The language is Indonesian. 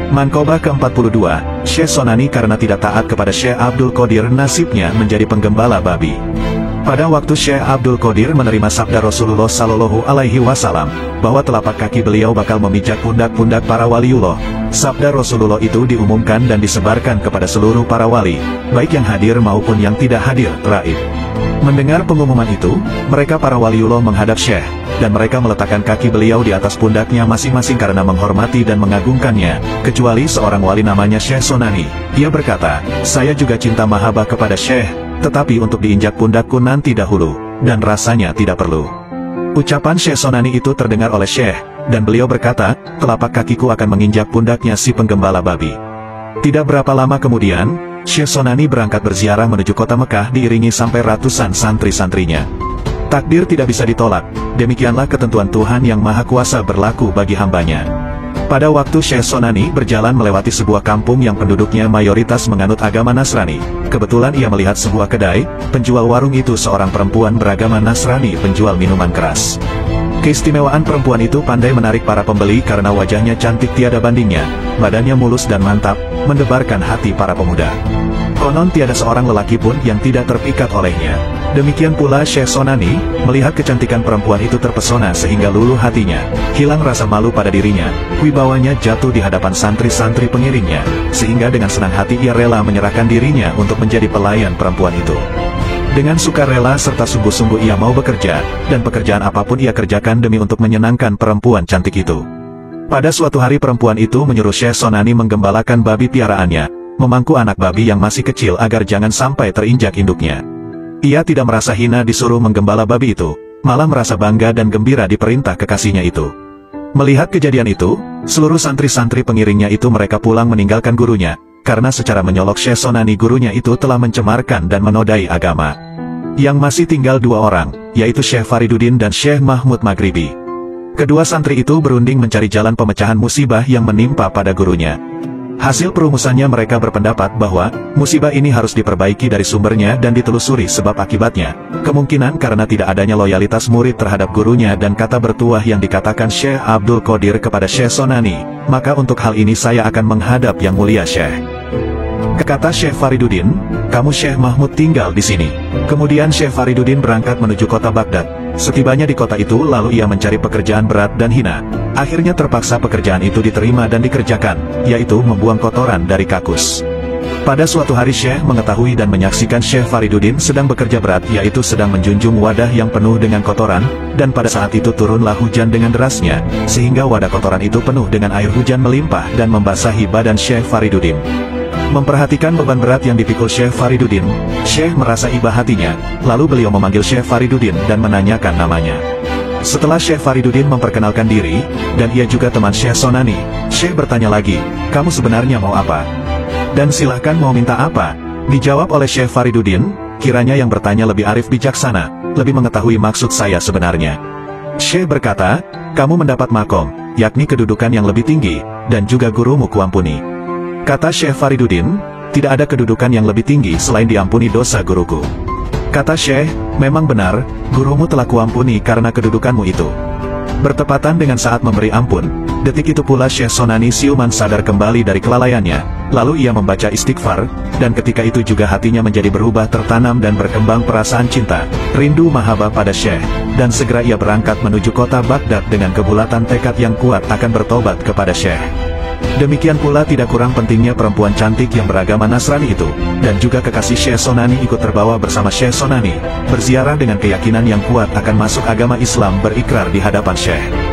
Manqobah ke-42, Syekh Sonani karena tidak taat kepada Syekh Abdul Qadir nasibnya menjadi penggembala babi. Pada waktu Syekh Abdul Qadir menerima sabda Rasulullah Shallallahu Alaihi Wasallam bahwa telapak kaki beliau bakal memijak pundak-pundak para waliullah, sabda Rasulullah itu diumumkan dan disebarkan kepada seluruh para wali, baik yang hadir maupun yang tidak hadir, raib. Mendengar pengumuman itu, mereka para waliullah menghadap Syekh, dan mereka meletakkan kaki beliau di atas pundaknya masing-masing karena menghormati dan mengagungkannya, kecuali seorang wali namanya Syekh Sonani. Dia berkata, saya juga cinta mahabbah kepada Syekh, tetapi untuk diinjak pundakku nanti dahulu, dan rasanya tidak perlu. Ucapan Syekh Sonani itu terdengar oleh Syekh, dan beliau berkata, telapak kakiku akan menginjak pundaknya si penggembala babi. Tidak berapa lama kemudian, Syekh Sonani berangkat berziarah menuju kota Mekah diiringi sampai ratusan santri-santrinya. Takdir tidak bisa ditolak, demikianlah ketentuan Tuhan yang Maha Kuasa berlaku bagi hambanya. Pada waktu Syekh Sonani berjalan melewati sebuah kampung yang penduduknya mayoritas menganut agama Nasrani, kebetulan ia melihat sebuah kedai, penjual warung itu seorang perempuan beragama Nasrani penjual minuman keras. Keistimewaan perempuan itu pandai menarik para pembeli karena wajahnya cantik tiada bandingnya, badannya mulus dan mantap, mendebarkan hati para pemuda. Konon tiada seorang lelaki pun yang tidak terpikat olehnya. Demikian pula Syekh Sonani, melihat kecantikan perempuan itu terpesona sehingga luluh hatinya, hilang rasa malu pada dirinya, wibawanya jatuh di hadapan santri-santri pengiringnya, sehingga dengan senang hati ia rela menyerahkan dirinya untuk menjadi pelayan perempuan itu. Dengan sukarela serta sungguh-sungguh ia mau bekerja, dan pekerjaan apapun ia kerjakan demi untuk menyenangkan perempuan cantik itu. Pada suatu hari perempuan itu menyuruh Syekh Sonani menggembalakan babi piaraannya, memangku anak babi yang masih kecil agar jangan sampai terinjak induknya. Ia tidak merasa hina disuruh menggembala babi itu, malah merasa bangga dan gembira diperintah kekasihnya itu. Melihat kejadian itu, seluruh santri-santri pengiringnya itu mereka pulang meninggalkan gurunya, karena secara menyolok Syekh Sonani gurunya itu telah mencemarkan dan menodai agama. Yang masih tinggal dua orang, yaitu Syekh Fariduddin dan Syekh Mahmud Maghribi. Kedua santri itu berunding mencari jalan pemecahan musibah yang menimpa pada gurunya. Hasil perumusannya mereka berpendapat bahwa musibah ini harus diperbaiki dari sumbernya dan ditelusuri sebab akibatnya. Kemungkinan karena tidak adanya loyalitas murid terhadap gurunya dan kata bertuah yang dikatakan Syekh Abdul Qadir kepada Syekh Sonani, maka untuk hal ini saya akan menghadap yang mulia Syekh. Kata Syekh Fariduddin, kamu Syekh Mahmud tinggal di sini. Kemudian Syekh Fariduddin berangkat menuju kota Baghdad. Setibanya di kota itu lalu ia mencari pekerjaan berat dan hina. Akhirnya terpaksa pekerjaan itu diterima dan dikerjakan, yaitu membuang kotoran dari kakus. Pada suatu hari Syekh mengetahui dan menyaksikan Syekh Fariduddin sedang bekerja berat, yaitu sedang menjunjung wadah yang penuh dengan kotoran, dan pada saat itu turunlah hujan dengan derasnya, sehingga wadah kotoran itu penuh dengan air hujan melimpah dan membasahi badan Syekh Fariduddin. Memperhatikan beban berat yang dipikul Syekh Fariduddin, Syekh merasa iba hatinya, lalu beliau memanggil Syekh Fariduddin dan menanyakan namanya. Setelah Syekh Fariduddin memperkenalkan diri, dan ia juga teman Syekh Sonani, Syekh bertanya lagi, kamu sebenarnya mau apa? Dan silahkan mau minta apa? Dijawab oleh Syekh Fariduddin, kiranya yang bertanya lebih arif bijaksana, lebih mengetahui maksud saya sebenarnya. Syekh berkata, kamu mendapat makom, yakni kedudukan yang lebih tinggi, dan juga gurumu kuampuni. Kata Syekh Fariduddin, tidak ada kedudukan yang lebih tinggi selain diampuni dosa guruku. Kata Syekh, memang benar, gurumu telah kuampuni karena kedudukanmu itu. Bertepatan dengan saat memberi ampun, detik itu pula Syekh Sonani siuman sadar kembali dari kelalaiannya, lalu ia membaca istighfar, dan ketika itu juga hatinya menjadi berubah tertanam dan berkembang perasaan cinta, rindu mahabbah pada Syekh, dan segera ia berangkat menuju kota Baghdad dengan kebulatan tekad yang kuat akan bertobat kepada Syekh. Demikian pula tidak kurang pentingnya perempuan cantik yang beragama Nasrani itu, dan juga kekasih Syekh Sonani ikut terbawa bersama Syekh Sonani, berziarah dengan keyakinan yang kuat akan masuk agama Islam berikrar di hadapan Syekh.